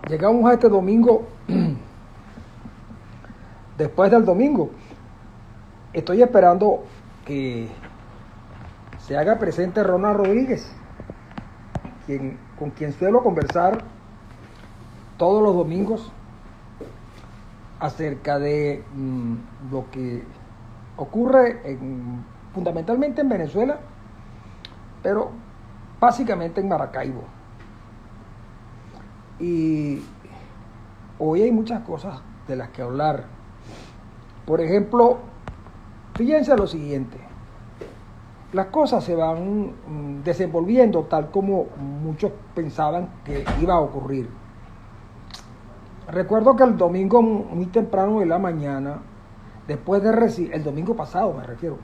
Llegamos a este domingo, después del domingo. Estoy esperando que se haga presente Ronald Rodríguez, con quien suelo conversar todos los domingos acerca de lo que ocurre fundamentalmente en Venezuela, pero básicamente en Maracaibo. Y hoy hay muchas cosas de las que hablar. Por ejemplo, fíjense lo siguiente: las cosas se van desenvolviendo tal como muchos pensaban que iba a ocurrir. Recuerdo que el domingo muy temprano de la mañana, después de recibir, el domingo pasado me refiero,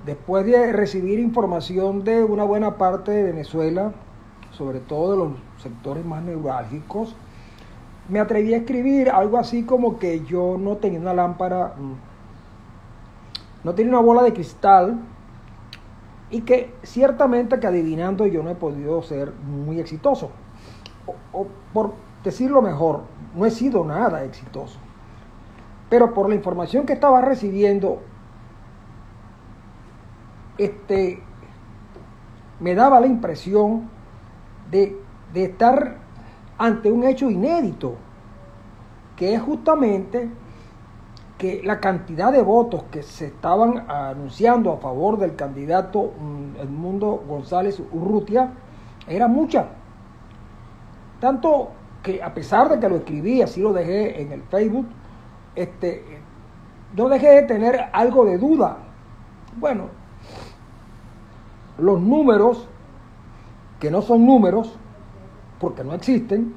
después de recibir información de una buena parte de Venezuela, sobre todo de los sectores más neurálgicos, me atreví a escribir algo así como que yo no tenía una lámpara, no tenía una bola de cristal, y que ciertamente que adivinando yo no he podido ser muy exitoso, o por decirlo mejor, no he sido nada exitoso, pero por la información que estaba recibiendo, me daba la impresión de estar ante un hecho inédito, que es justamente que la cantidad de votos que se estaban anunciando a favor del candidato Edmundo González Urrutia era mucha. Tanto que, a pesar de que lo escribí, así lo dejé en el Facebook, no dejé de tener algo de duda. Bueno, los números, que no son números, porque no existen,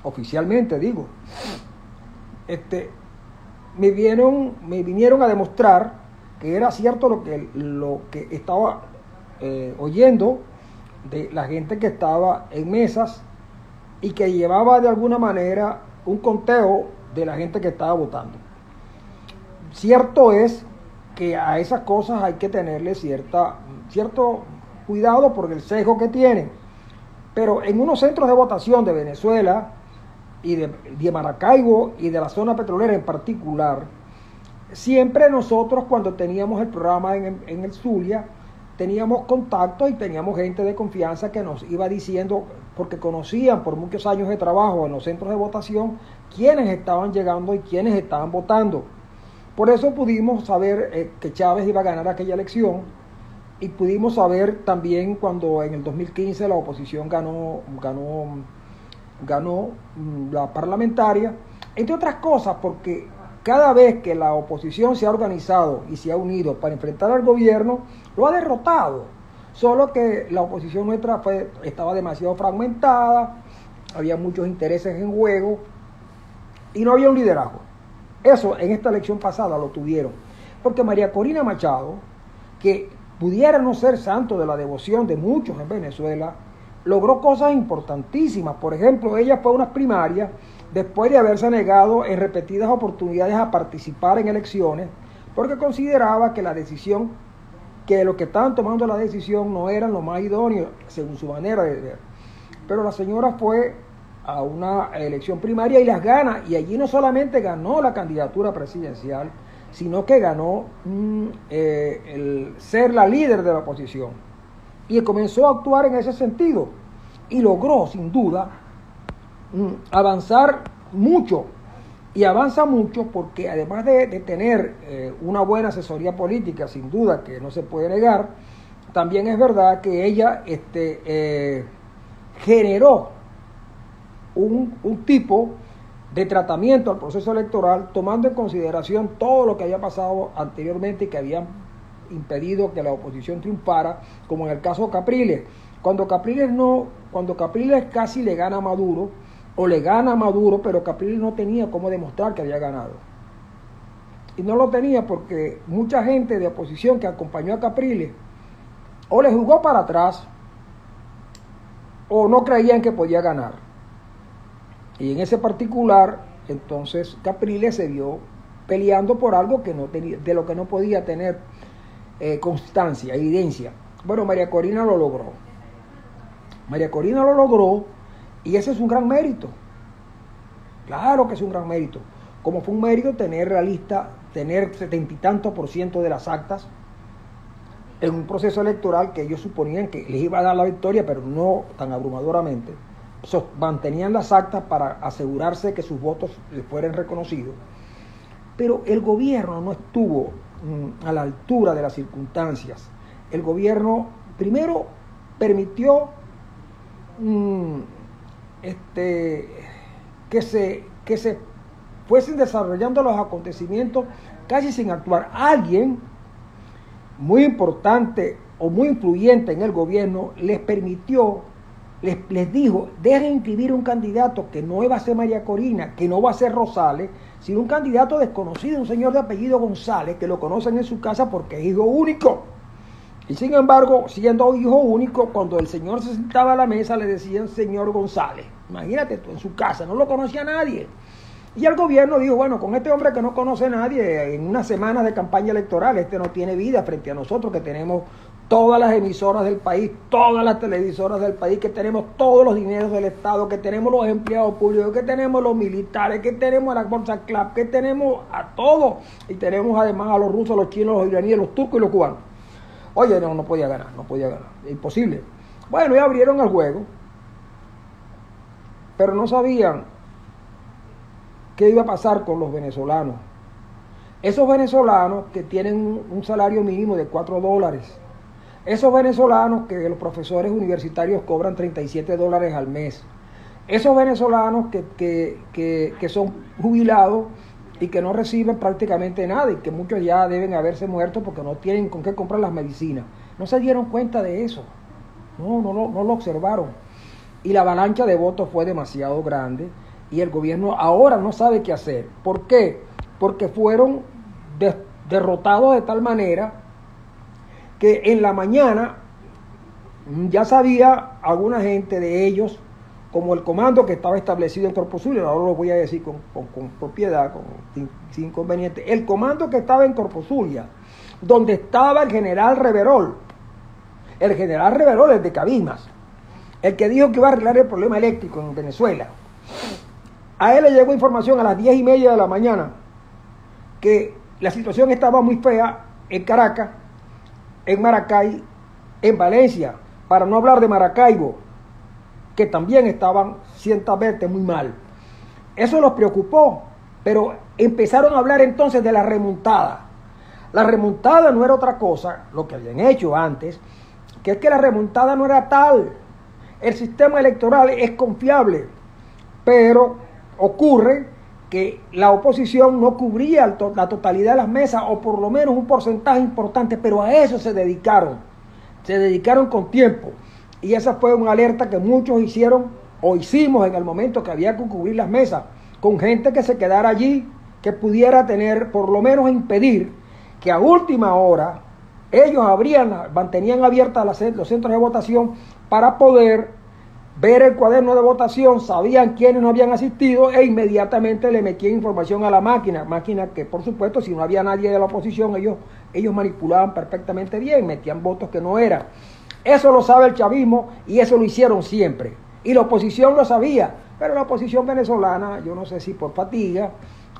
oficialmente digo, me vinieron a demostrar que era cierto lo que estaba oyendo de la gente que estaba en mesas y que llevaba de alguna manera un conteo de la gente que estaba votando. Cierto es que a esas cosas hay que tenerle cierto cuidado por el sesgo que tienen, pero en unos centros de votación de Venezuela y de Maracaibo y de la zona petrolera en particular, siempre nosotros, cuando teníamos el programa en el Zulia, teníamos contacto y teníamos gente de confianza que nos iba diciendo, porque conocían por muchos años de trabajo en los centros de votación, quiénes estaban llegando y quiénes estaban votando. Por eso pudimos saber que Chávez iba a ganar aquella elección, y pudimos saber también cuando en el 2015 la oposición ganó la parlamentaria, entre otras cosas porque cada vez que la oposición se ha organizado y se ha unido para enfrentar al gobierno, lo ha derrotado. Solo que la oposición nuestra estaba demasiado fragmentada, había muchos intereses en juego y no había un liderazgo. Eso en esta elección pasada lo tuvieron, porque María Corina Machado, que pudiera no ser santo de la devoción de muchos en Venezuela, logró cosas importantísimas. Por ejemplo, ella fue a unas primarias después de haberse negado en repetidas oportunidades a participar en elecciones, porque consideraba que los que estaban tomando la decisión no eran lo más idóneo según su manera de ver. Pero la señora fue a una elección primaria y las gana, y allí no solamente ganó la candidatura presidencial, sino que ganó el ser la líder de la oposición, y comenzó a actuar en ese sentido y logró sin duda avanzar mucho, y avanza mucho porque además de tener una buena asesoría política, sin duda que no se puede negar, también es verdad que ella generó un tipo de tratamiento al proceso electoral, tomando en consideración todo lo que había pasado anteriormente y que habían impedido que la oposición triunfara, como en el caso de Capriles. Cuando Capriles casi le gana a Maduro, pero Capriles no tenía cómo demostrar que había ganado. Y no lo tenía porque mucha gente de oposición que acompañó a Capriles o le jugó para atrás o no creían que podía ganar. Y en ese particular, entonces Capriles se vio peleando por algo que no tenía, de lo que no podía tener constancia, evidencia. Bueno, María Corina lo logró. Y ese es un gran mérito. Claro que es un gran mérito. Como fue un mérito tener realista, tener 70 y tantos % de las actas en un proceso electoral que ellos suponían que les iba a dar la victoria, pero no tan abrumadoramente. Mantenían las actas para asegurarse que sus votos les fueran reconocidos. Pero el gobierno no estuvo a la altura de las circunstancias. El gobierno primero permitió que se fuesen desarrollando los acontecimientos casi sin actuar. Alguien muy importante o muy influyente en el gobierno les permitió, les dijo, dejen inscribir un candidato que no iba a ser María Corina, que no va a ser Rosales, sino un candidato desconocido, un señor de apellido González, que lo conocen en su casa porque es hijo único. Y sin embargo, siendo hijo único, cuando el señor se sentaba a la mesa, le decían señor González. Imagínate tú, en su casa, no lo conocía nadie. Y el gobierno dijo, bueno, con este hombre que no conoce a nadie, en unas semanas de campaña electoral, este no tiene vida frente a nosotros, que tenemos todas las emisoras del país, todas las televisoras del país, que tenemos todos los dineros del Estado, que tenemos los empleados públicos, que tenemos los militares, que tenemos a la Bolsa Club, que tenemos a todos, y tenemos además a los rusos, los chinos, los iraníes, los turcos y los cubanos. Oye, no podía ganar, imposible. Bueno, ya abrieron el juego, pero no sabían qué iba a pasar con los venezolanos. Esos venezolanos que tienen un salario mínimo de $4, esos venezolanos que los profesores universitarios cobran $37 al mes, esos venezolanos que son jubilados y que no reciben prácticamente nada y que muchos ya deben haberse muerto porque no tienen con qué comprar las medicinas. No se dieron cuenta de eso, no lo observaron. Y la avalancha de votos fue demasiado grande y el gobierno ahora no sabe qué hacer. ¿Por qué? Porque fueron derrotados de tal manera que en la mañana ya sabía alguna gente de ellos, como el comando que estaba establecido en Corpus Zulia, ahora lo voy a decir con propiedad, sin inconveniente, el comando que estaba en Corpus Zulia, donde estaba el general Reverol, el de Cabimas, el que dijo que iba a arreglar el problema eléctrico en Venezuela. A él le llegó información a las 10:30 de la mañana que la situación estaba muy fea en Caracas, en Maracay, en Valencia, para no hablar de Maracaibo, que también estaban ciertamente muy mal. Eso los preocupó, pero empezaron a hablar entonces de la remontada. La remontada no era otra cosa, lo que habían hecho antes, que es que la remontada no era tal. El sistema electoral es confiable, pero ocurre que la oposición no cubría la totalidad de las mesas, o por lo menos un porcentaje importante, pero a eso se dedicaron con tiempo. Y esa fue una alerta que muchos hicieron o hicimos en el momento que había que cubrir las mesas, con gente que se quedara allí, que pudiera tener, por lo menos impedir que a última hora ellos mantenían abiertas los centros de votación para poder ver el cuaderno de votación, sabían quiénes no habían asistido e inmediatamente le metían información a la máquina que por supuesto si no había nadie de la oposición ellos manipulaban perfectamente bien, metían votos que no eran. Eso lo sabe el chavismo y eso lo hicieron siempre. Y la oposición lo sabía, pero la oposición venezolana, yo no sé si por fatiga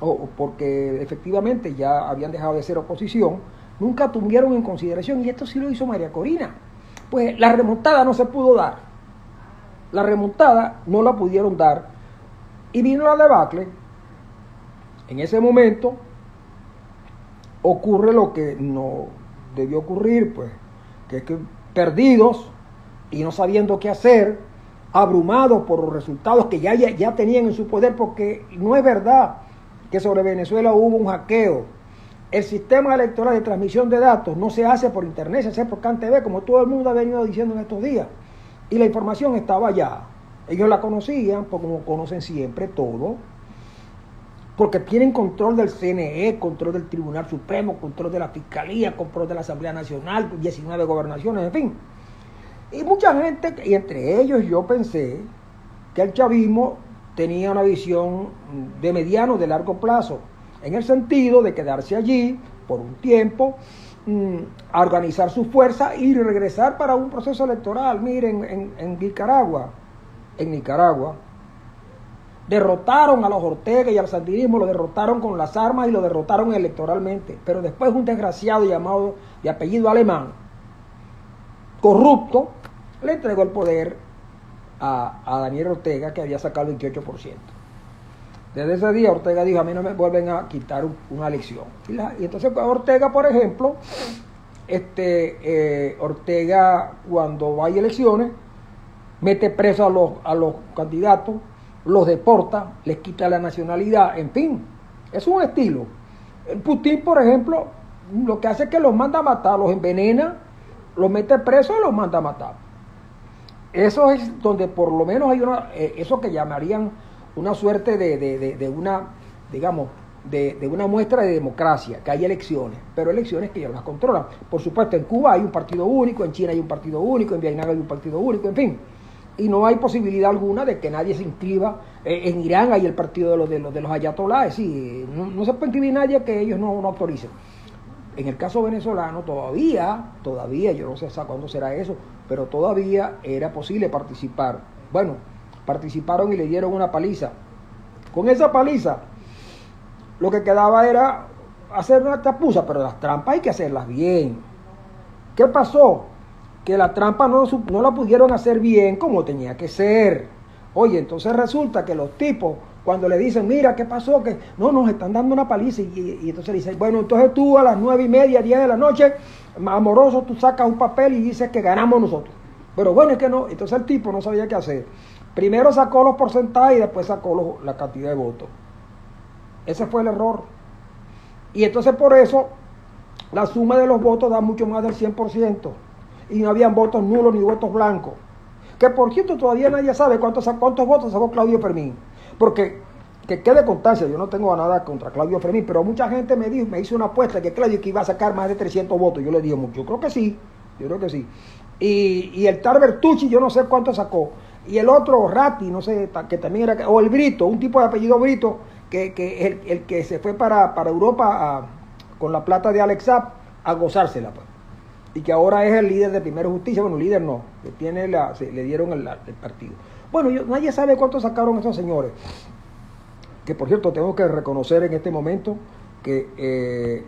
o porque efectivamente ya habían dejado de ser oposición, nunca tuvieron en consideración, y esto sí lo hizo María Corina. Pues la remontada no se pudo dar. La remontada no la pudieron dar y vino la debacle. En ese momento ocurre lo que no debió ocurrir, pues, que es que perdidos y no sabiendo qué hacer, abrumados por los resultados que ya tenían en su poder, porque no es verdad que sobre Venezuela hubo un hackeo. El sistema electoral de transmisión de datos no se hace por internet, se hace por CanTV, como todo el mundo ha venido diciendo en estos días. Y la información estaba allá. Ellos la conocían, porque como conocen siempre todo, porque tienen control del CNE, control del Tribunal Supremo, control de la Fiscalía, control de la Asamblea Nacional, 19 gobernaciones, en fin. Y mucha gente, y entre ellos yo pensé que el chavismo tenía una visión de mediano, de largo plazo, en el sentido de quedarse allí por un tiempo, a organizar su fuerza y regresar para un proceso electoral. Miren, en Nicaragua, en Nicaragua, derrotaron a los Ortega y al sandinismo, lo derrotaron con las armas y lo derrotaron electoralmente. Pero después un desgraciado llamado de apellido Alemán, corrupto, le entregó el poder a Daniel Ortega, que había sacado el 28%. Desde ese día Ortega dijo, a mí no me vuelven a quitar una elección. Y entonces Ortega, por ejemplo, Ortega cuando va a elecciones, mete preso a los candidatos, los deporta, les quita la nacionalidad, en fin, es un estilo. Putin, por ejemplo, lo que hace es que los manda a matar, los envenena, los mete presos y los manda a matar. Eso es donde por lo menos hay eso que llamarían una suerte de una, digamos, de una muestra de democracia, que hay elecciones, pero elecciones que ya las controlan. Por supuesto, en Cuba hay un partido único, en China hay un partido único, en Vietnam hay un partido único, en fin. Y no hay posibilidad alguna de que nadie se inscriba. En Irán hay el partido de los ayatolás, sí, no se puede inscribir nadie que ellos no autoricen. En el caso venezolano todavía, yo no sé hasta cuándo será eso, pero todavía era posible participar. Bueno, participaron y le dieron una paliza. Con esa paliza, lo que quedaba era hacer una chapuza, pero las trampas hay que hacerlas bien. ¿Qué pasó? Que la trampa no la pudieron hacer bien como tenía que ser. Oye, entonces resulta que los tipos, cuando le dicen, mira, ¿qué pasó? Que no, nos están dando una paliza. Y entonces le dicen, bueno, entonces tú a las 9:30, 10 de la noche, amoroso, tú sacas un papel y dices que ganamos nosotros. Pero bueno, es que no. Entonces el tipo no sabía qué hacer. Primero sacó los porcentajes y después sacó la cantidad de votos. Ese fue el error. Y entonces por eso la suma de los votos da mucho más del 100%. Y no habían votos nulos ni votos blancos. Que por cierto todavía nadie sabe cuántos votos sacó Claudio Fermín. Porque, que quede constancia, yo no tengo nada contra Claudio Fermín, pero mucha gente me hizo una apuesta que Claudio que iba a sacar más de 300 votos. Yo le dije, yo creo que sí, Y el tal Bertucci, yo no sé cuánto sacó. Y el otro, Ratti, no sé, que también era, o el Brito, un tipo de apellido Brito, que es el que se fue para Europa con la plata de Alex Saab a gozársela, pues. Y que ahora es el líder de Primero Justicia, bueno, líder no, que tiene le dieron el partido. Bueno, nadie sabe cuánto sacaron esos señores. Que por cierto, tengo que reconocer en este momento que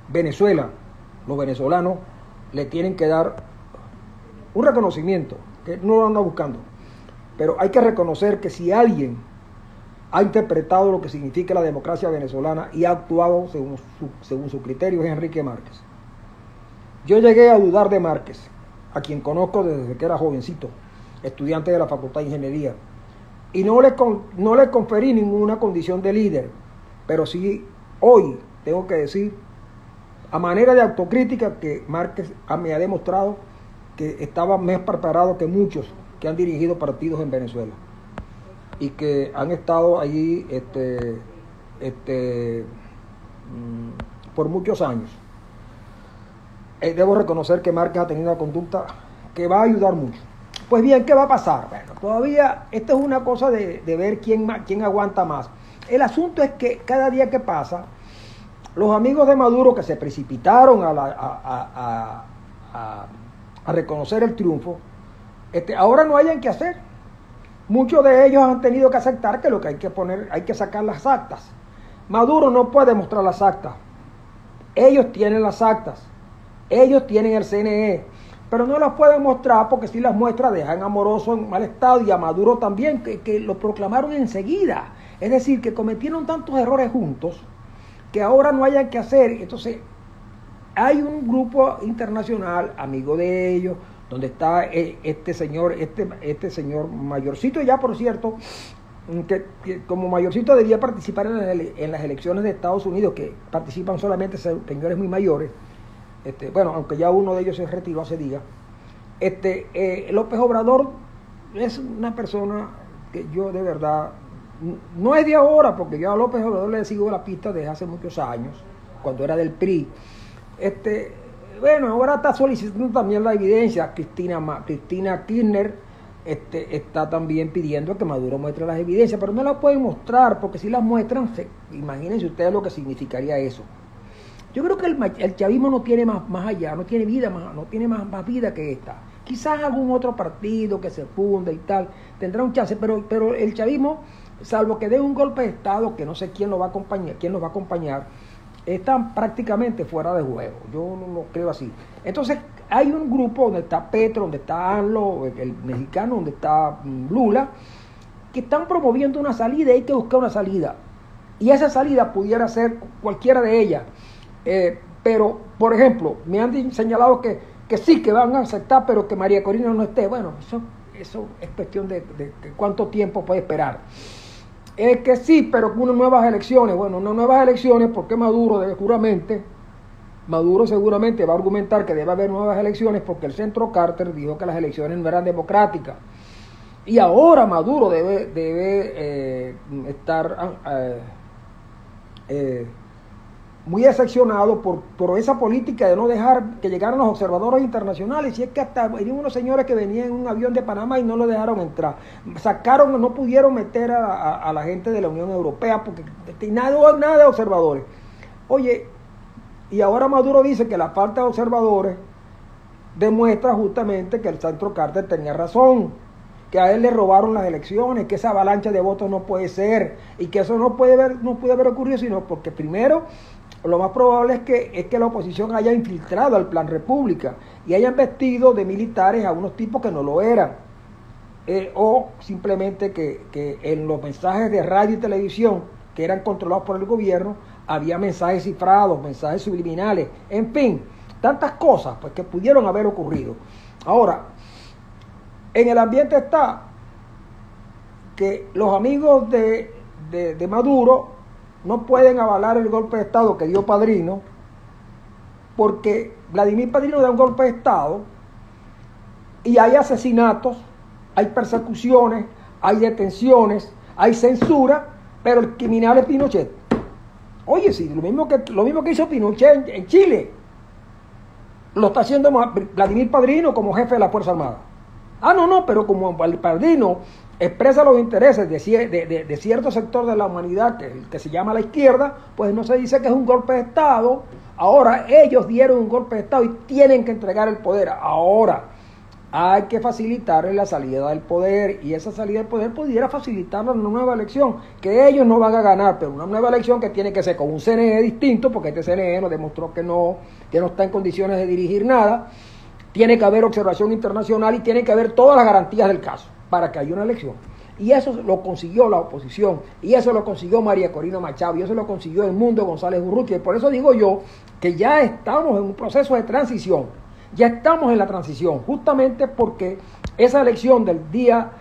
Venezuela, los venezolanos, le tienen que dar un reconocimiento, que no lo anda buscando. Pero hay que reconocer que si alguien ha interpretado lo que significa la democracia venezolana y ha actuado según su criterio, es Enrique Márquez. Yo llegué a dudar de Márquez, a quien conozco desde que era jovencito, estudiante de la Facultad de Ingeniería, y no le conferí ninguna condición de líder, pero sí hoy tengo que decir, a manera de autocrítica, que Márquez me ha demostrado que estaba más preparado que muchos que han dirigido partidos en Venezuela y que han estado allí por muchos años. Debo reconocer que Márquez ha tenido una conducta que va a ayudar mucho. Pues bien, ¿qué va a pasar? Bueno, todavía esto es una cosa de ver quién aguanta más. El asunto es que cada día que pasa, los amigos de Maduro que se precipitaron a reconocer el triunfo, ahora no hayan que hacer. Muchos de ellos han tenido que aceptar que lo que hay que sacar las actas. Maduro no puede mostrar las actas. Ellos tienen las actas. Ellos tienen el CNE, pero no las pueden mostrar porque si las muestra dejan a Amoroso en mal estado y a Maduro también, que lo proclamaron enseguida. Es decir, que cometieron tantos errores juntos que ahora no hayan que hacer. Entonces, hay un grupo internacional, amigo de ellos, donde está este señor mayorcito ya, por cierto, que como mayorcito debía participar en las elecciones de Estados Unidos, que participan solamente señores muy mayores. Bueno, aunque ya uno de ellos se retiró hace días. López Obrador es una persona que yo de verdad, no es de ahora, porque yo a López Obrador le sigo la pista desde hace muchos años, cuando era del PRI. Bueno, ahora está solicitando también la evidencia. Cristina Kirchner está también pidiendo que Maduro muestre las evidencias, pero no las pueden mostrar, porque si las muestran, imagínense ustedes lo que significaría eso. Yo creo que el chavismo no tiene más allá, no tiene vida, no tiene más vida que esta. Quizás algún otro partido que se funde y tal tendrá un chance, pero el chavismo, salvo que dé un golpe de Estado, que no sé quién lo va a acompañar, están prácticamente fuera de juego. Yo no lo creo así. Entonces, hay un grupo donde está Petro, donde está AMLO, el mexicano, donde está Lula, que están promoviendo una salida, y hay que buscar una salida. Y esa salida pudiera ser cualquiera de ellas. Pero, por ejemplo, me han señalado que sí, que van a aceptar, pero que María Corina no esté. Bueno, eso es cuestión de cuánto tiempo puede esperar. Que sí, pero con unas nuevas elecciones. Bueno, unas nuevas elecciones, porque Maduro seguramente va a argumentar que debe haber nuevas elecciones porque el Centro Carter dijo que las elecciones no eran democráticas. Y ahora Maduro debe estar muy decepcionado por esa política de no dejar que llegaran los observadores internacionales. Y es que hasta venían unos señores que venían en un avión de Panamá y no lo dejaron entrar. No pudieron meter a la gente de la Unión Europea porque nada de observadores. Oye, y ahora Maduro dice que la falta de observadores demuestra justamente que el Centro Carter tenía razón, que a él le robaron las elecciones, que esa avalancha de votos no puede ser, y que eso no puede haber ocurrido, sino porque primero, lo más probable es que la oposición haya infiltrado al Plan República y hayan vestido de militares a unos tipos que no lo eran, o simplemente que en los mensajes de radio y televisión que eran controlados por el gobierno había mensajes cifrados, mensajes subliminales, en fin, tantas cosas pues que pudieron haber ocurrido. Ahora, en el ambiente está que los amigos de Maduro no pueden avalar el golpe de Estado que dio Padrino, porque Vladimir Padrino da un golpe de Estado y hay asesinatos, hay persecuciones, hay detenciones, hay censura, pero el criminal es Pinochet. Oye, sí, lo mismo que hizo Pinochet en Chile, lo está haciendo Vladimir Padrino como jefe de la Fuerza Armada. No, pero como el Padrino expresa los intereses de cierto sector de la humanidad que se llama la izquierda, pues no se dice que es un golpe de Estado. Ahora ellos dieron un golpe de Estado y tienen que entregar el poder. Ahora hay que facilitarle la salida del poder, y esa salida del poder pudiera facilitarla en una nueva elección, que ellos no van a ganar, pero una nueva elección que tiene que ser con un CNE distinto, porque este CNE nos demostró que no está en condiciones de dirigir nada. Tiene que haber observación internacional y tiene que haber todas las garantías del caso para que haya una elección. Y eso lo consiguió la oposición, y eso lo consiguió María Corina Machado, y eso lo consiguió el Mundo González Urrutia. Y por eso digo yo que ya estamos en un proceso de transición, ya estamos en la transición, justamente porque esa elección del día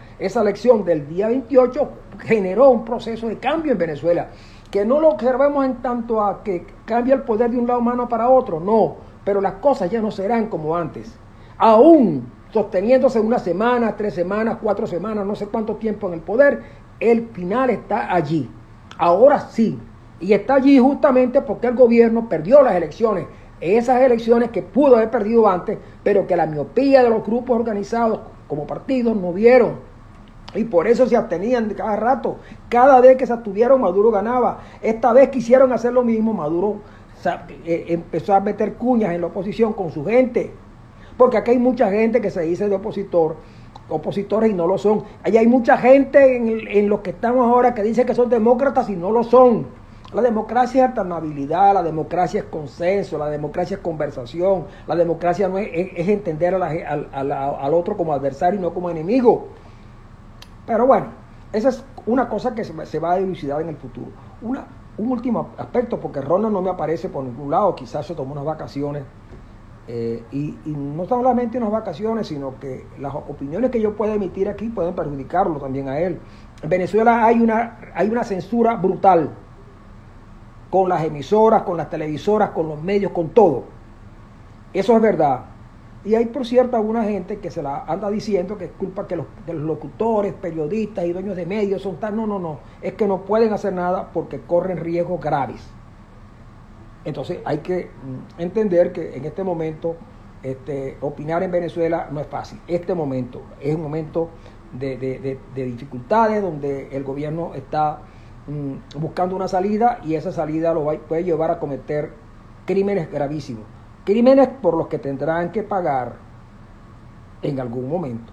28 generó un proceso de cambio en Venezuela, que no lo observemos en tanto a que cambia el poder de un lado humano para otro, no, pero las cosas ya no serán como antes. Aún sosteniéndose una semana, 3 semanas, 4 semanas, no sé cuánto tiempo en el poder, el final está allí. Ahora sí, y está allí justamente porque el gobierno perdió las elecciones, esas elecciones que pudo haber perdido antes, pero que la miopía de los grupos organizados como partidos no vieron. Y por eso se abstenían de cada rato. Cada vez que se abstuvieron, Maduro ganaba. Esta vez quisieron hacer lo mismo, Maduro empezó a meter cuñas en la oposición con su gente. Porque aquí hay mucha gente que se dice de opositores y no lo son. Allá hay mucha gente en los que estamos ahora que dice que son demócratas y no lo son. La democracia es alternabilidad, la democracia es consenso, la democracia es conversación, la democracia no es entender al otro como adversario y no como enemigo. Pero bueno, esa es una cosa que se va a dilucidar en el futuro. Un último aspecto, porque Ronald no me aparece por ningún lado, quizás se tomó unas vacaciones, y no solamente unas vacaciones, sino que las opiniones que yo pueda emitir aquí pueden perjudicarlo también a él. En Venezuela hay una censura brutal, con las emisoras, con las televisoras, con los medios, con todo. Eso es verdad. Y hay, por cierto, alguna gente que se la anda diciendo que es culpa que los locutores, periodistas y dueños de medios son tan... No. Es que no pueden hacer nada porque corren riesgos graves. Entonces hay que entender que en este momento opinar en Venezuela no es fácil. Este momento es un momento de dificultades donde el gobierno está buscando una salida, y esa salida puede llevar a cometer crímenes gravísimos. Crímenes por los que tendrán que pagar en algún momento.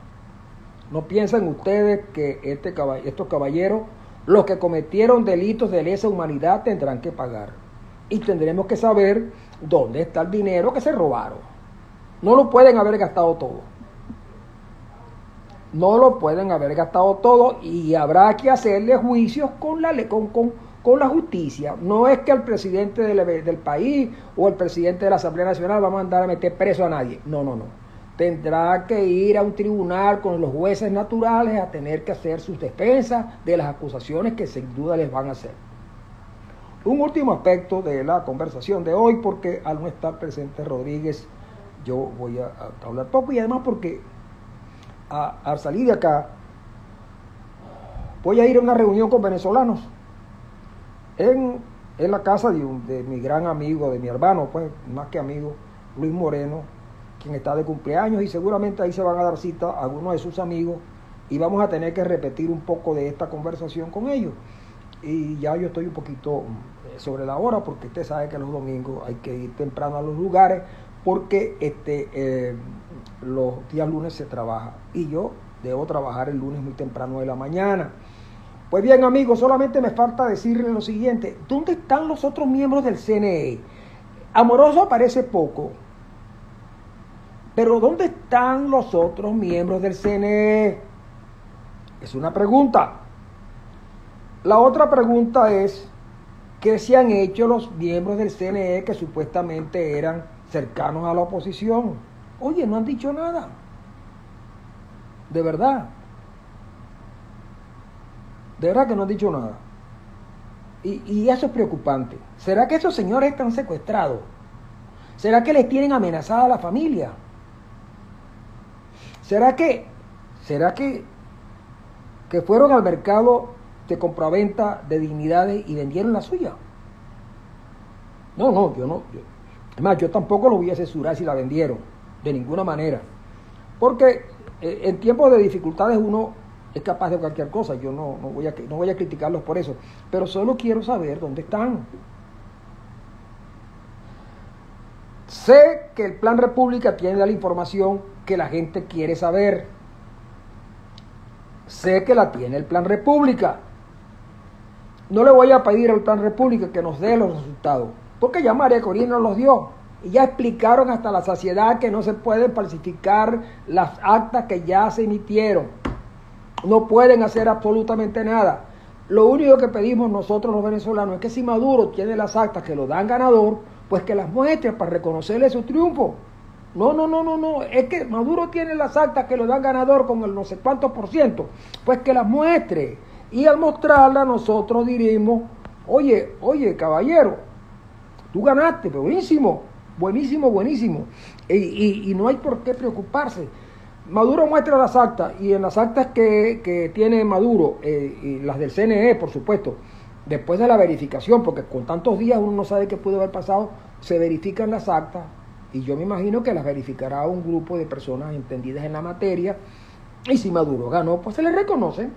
No piensen ustedes que estos caballeros, los que cometieron delitos de lesa humanidad, tendrán que pagar. Y tendremos que saber dónde está el dinero que se robaron. No lo pueden haber gastado todo. No lo pueden haber gastado todo y habrá que hacerle juicios con la justicia. No es que el presidente del país o el presidente de la Asamblea Nacional va a mandar a meter preso a nadie. No, no, no. Tendrá que ir a un tribunal con los jueces naturales a tener que hacer sus defensas de las acusaciones que sin duda les van a hacer. Un último aspecto de la conversación de hoy, porque al no estar presente Rodríguez, yo voy a hablar poco, y además porque al salir de acá voy a ir a una reunión con venezolanos en la casa de mi gran amigo, de mi hermano, pues más que amigo, Luis Moreno, quien está de cumpleaños, y seguramente ahí se van a dar cita a algunos de sus amigos y vamos a tener que repetir un poco de esta conversación con ellos. Y ya yo estoy un poquito sobre la hora, porque usted sabe que los domingos hay que ir temprano a los lugares, porque los días lunes se trabaja y yo debo trabajar el lunes muy temprano de la mañana. Pues bien, amigos, solamente me falta decirles lo siguiente: ¿dónde están los otros miembros del CNE? Amoroso aparece poco, pero ¿dónde están los otros miembros del CNE? Es una pregunta. La otra pregunta es: ¿qué se han hecho los miembros del CNE que supuestamente eran cercanos a la oposición? Oye, no han dicho nada. De verdad. De verdad que no han dicho nada. Y eso es preocupante. ¿Será que esos señores están secuestrados? ¿Será que les tienen amenazada a la familia? ¿Será que fueron al mercado de compraventa de dignidades y vendieron la suya? No, además, yo tampoco lo voy a censurar si la vendieron, de ninguna manera. Porque en tiempos de dificultades uno es capaz de cualquier cosa. Yo no voy a criticarlos por eso, pero solo quiero saber dónde están. Sé que el Plan República tiene la información que la gente quiere saber. Sé que la tiene el Plan República. No le voy a pedir al Plan República que nos dé los resultados, porque ya María Corina los dio. Y ya explicaron hasta la saciedad que no se pueden falsificar las actas que ya se emitieron. No pueden hacer absolutamente nada. Lo único que pedimos nosotros los venezolanos es que si Maduro tiene las actas que lo dan ganador, pues que las muestre para reconocerle su triunfo. No. Es que Maduro tiene las actas que lo dan ganador con el no sé cuántos %. Pues que las muestre. Y al mostrarlas nosotros diremos: oye, caballero, tú ganaste, pero buenísimo. Y no hay por qué preocuparse. Maduro muestra las actas, y en las actas que tiene Maduro, y las del CNE, por supuesto, después de la verificación, porque con tantos días uno no sabe qué pudo haber pasado, se verifican las actas, y yo me imagino que las verificará un grupo de personas entendidas en la materia, y si Maduro ganó, pues se le reconoce.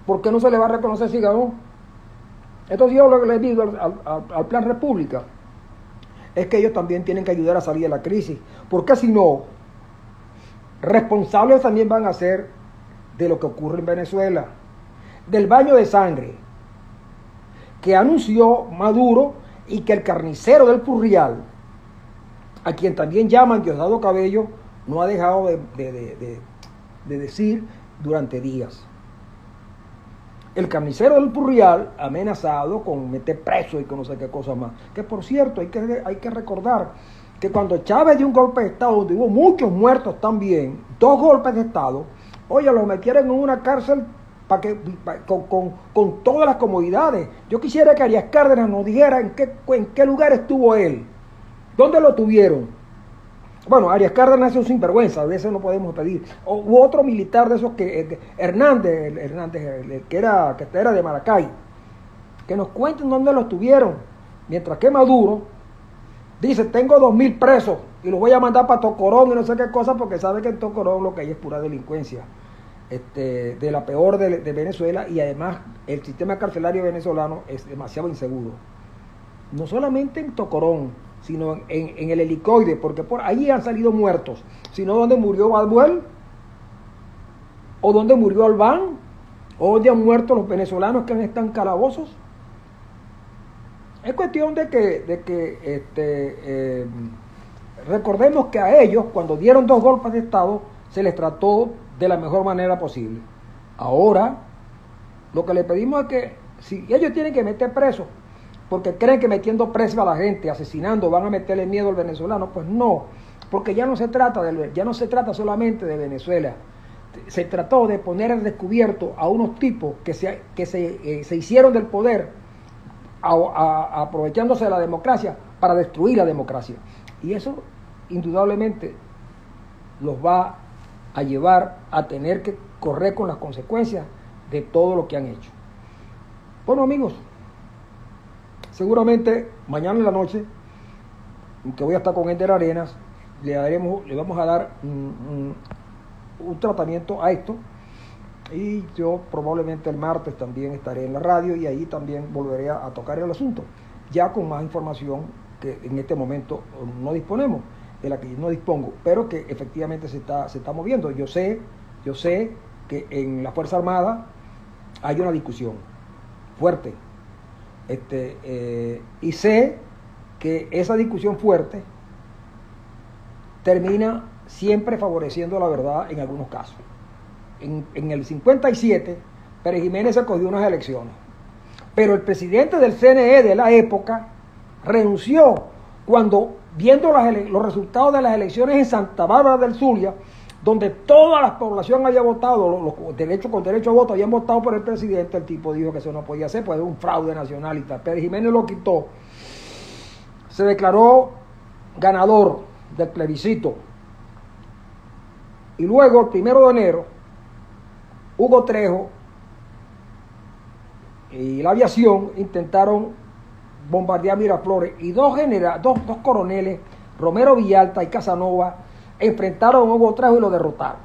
¿Por qué no se le va a reconocer si ganó? Entonces yo lo que le digo al Plan República es que ellos también tienen que ayudar a salir de la crisis, porque si no, responsables también van a ser de lo que ocurre en Venezuela, del baño de sangre que anunció Maduro, y que el carnicero del Purrial, a quien también llaman Diosdado Cabello, no ha dejado de decir durante días. El carnicero del Purrial amenazado con meter preso y con no sé qué cosa más. Que por cierto, hay que recordar que cuando Chávez dio un golpe de Estado, donde hubo muchos muertos también, 2 golpes de Estado, oye, los metieron en una cárcel con todas las comodidades. Yo quisiera que Arias Cárdenas nos dijera en qué lugar estuvo él, dónde lo tuvieron. Bueno, Arias Cárdenas es un sinvergüenza, de eso no podemos pedir. U otro militar de esos Hernández, que era de Maracay, que nos cuenten dónde los tuvieron. Mientras que Maduro dice: tengo 2.000 presos y los voy a mandar para Tocorón y no sé qué cosa, porque sabe que en Tocorón lo que hay es pura delincuencia, de la peor de Venezuela, y además el sistema carcelario venezolano es demasiado inseguro. No solamente en Tocorón, sino en el Helicoide, porque por ahí han salido muertos, sino donde murió Balbuel, ¿O dónde murió Albán? ¿O dónde han muerto los venezolanos que están en calabozos? Es cuestión de que recordemos que a ellos, cuando dieron 2 golpes de Estado, se les trató de la mejor manera posible. Ahora, lo que le pedimos es que, si ellos tienen que meter presos, porque creen que metiendo preso a la gente, asesinando, van a meterle miedo al venezolano, pues no, porque ya no se trata solamente de Venezuela. Se trató de poner en descubierto a unos tipos que se hicieron del poder aprovechándose de la democracia para destruir la democracia. Y eso indudablemente los va a llevar a tener que correr con las consecuencias de todo lo que han hecho. Bueno, amigos, seguramente mañana en la noche, que voy a estar con Ender Arenas, le vamos a dar un tratamiento a esto, y yo probablemente el martes también estaré en la radio y ahí también volveré a tocar el asunto, ya con más información que en este momento no disponemos, de la que no dispongo, pero que efectivamente se está moviendo. Yo sé que en la Fuerza Armada hay una discusión fuerte, y sé que esa discusión fuerte termina siempre favoreciendo la verdad en algunos casos. En el 57, Pérez Jiménez se cogió unas elecciones, pero el presidente del CNE de la época renunció cuando, viendo los resultados de las elecciones en Santa Bárbara del Zulia, donde toda la población había votado, con derecho a voto habían votado por el presidente, el tipo dijo que eso no podía ser, pues era un fraude nacional y tal. Pérez Jiménez lo quitó, se declaró ganador del plebiscito, y luego el 1 de enero Hugo Trejo y la aviación intentaron bombardear Miraflores, y dos coroneles, Romero Villalta y Casanova, enfrentaron a Hugo Trejo y lo derrotaron,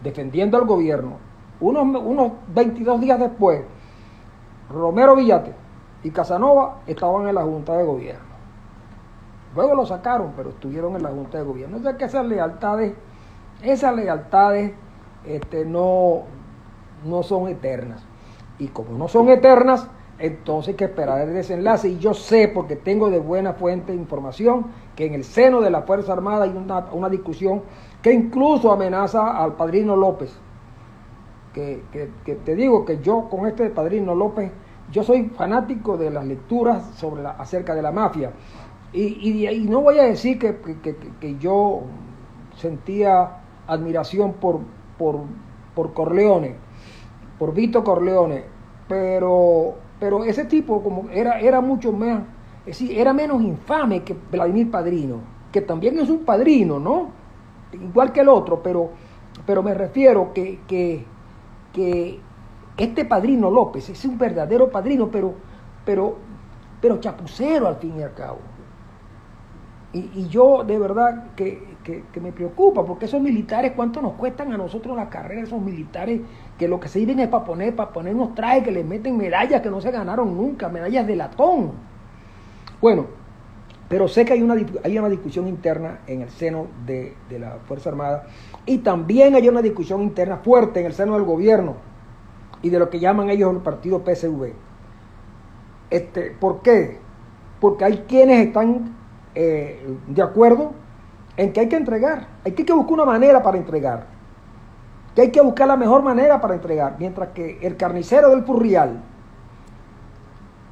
defendiendo al gobierno. Unos 22 días después, Romero Villalta y Casanova estaban en la Junta de Gobierno. Luego lo sacaron, pero estuvieron en la Junta de Gobierno. O sea que esas lealtades no son eternas. Y como no son eternas, entonces hay que esperar el desenlace. Y yo sé, porque tengo de buena fuente de información, que en el seno de la Fuerza Armada hay una discusión que incluso amenaza al Padrino López. Que te digo que yo con este Padrino López, yo soy fanático de las lecturas acerca de la mafia. Y no voy a decir que yo sentía admiración por Corleone, por Vito Corleone, pero ese tipo como era mucho más, es decir, era menos infame que Vladimir Padrino, que también es un padrino, ¿no? Igual que el otro, pero me refiero que este Padrino López es un verdadero padrino, pero chapucero al fin y al cabo. Y yo de verdad que me preocupa, porque esos militares, ¿cuánto nos cuestan a nosotros la carrera? Esos militares que lo que sirven es para poner unos trajes que les meten medallas que no se ganaron nunca, medallas de latón. Bueno, pero sé que hay una discusión interna en el seno de la Fuerza Armada, y también hay una discusión interna fuerte en el seno del gobierno y de lo que llaman ellos el partido PSV. ¿Por qué? Porque hay quienes están de acuerdo en que hay que entregar, hay que buscar una manera para entregar, que hay que buscar la mejor manera para entregar, mientras que el carnicero del Furrial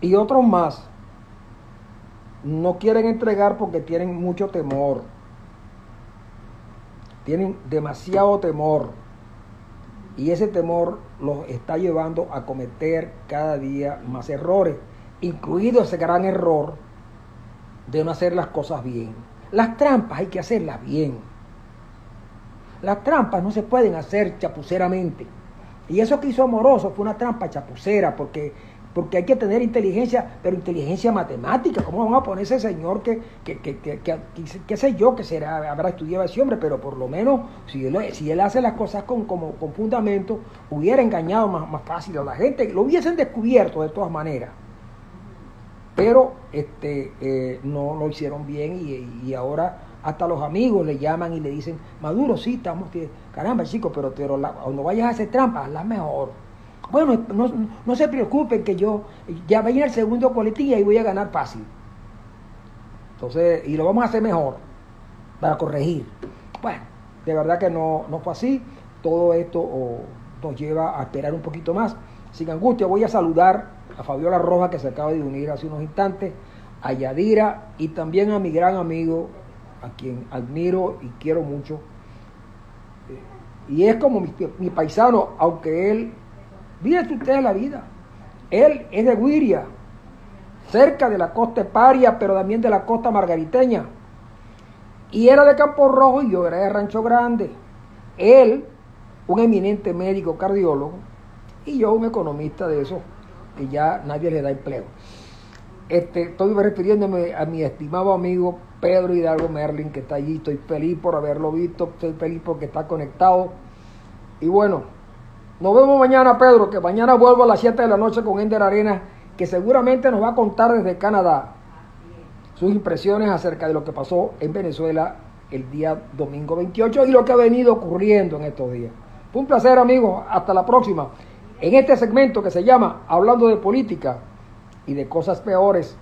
y otros más no quieren entregar porque tienen mucho temor, tienen demasiado temor, y ese temor los está llevando a cometer cada día más errores, incluido ese gran error de no hacer las cosas bien. Las trampas hay que hacerlas bien. Las trampas no se pueden hacer chapuceramente. Y eso que hizo Amoroso fue una trampa chapucera, porque hay que tener inteligencia, pero inteligencia matemática. ¿Cómo van a poner ese señor que qué sé yo, que habrá estudiado ese hombre? Pero por lo menos, si él hace las cosas con fundamento, hubiera engañado más fácil a la gente. Lo hubiesen descubierto de todas maneras. Pero no lo hicieron bien, y ahora hasta los amigos le llaman y le dicen, Maduro, sí, estamos, caramba, chicos, pero cuando vayas a hacer trampa, hazla mejor. Bueno, no se preocupen que yo ya voy en el segundo coletín y voy a ganar fácil. Entonces, y lo vamos a hacer mejor, para corregir. Bueno, de verdad que no fue así. Todo esto nos lleva a esperar un poquito más. Sin angustia, voy a saludar a Fabiola Rojas, que se acaba de unir hace unos instantes, a Yadira y también a mi gran amigo, a quien admiro y quiero mucho. Y es como mi paisano, aunque él, fíjense ustedes la vida, él es de Guiria, cerca de la costa Paria, pero también de la costa margariteña. Y era de Campo Rojo y yo era de Rancho Grande. Él, un eminente médico cardiólogo, y yo un economista de esos que ya nadie le da empleo. Estoy refiriéndome a mi estimado amigo Pedro Hidalgo Merlin, que está allí. Estoy feliz por haberlo visto, estoy feliz porque está conectado. Y bueno, nos vemos mañana, Pedro, que mañana vuelvo a las 7 de la noche con Ender Arenas, que seguramente nos va a contar desde Canadá sus impresiones acerca de lo que pasó en Venezuela el día domingo 28 y lo que ha venido ocurriendo en estos días. Fue un placer, amigos. Hasta la próxima. En este segmento que se llama Hablando de Política y de Cosas Peores,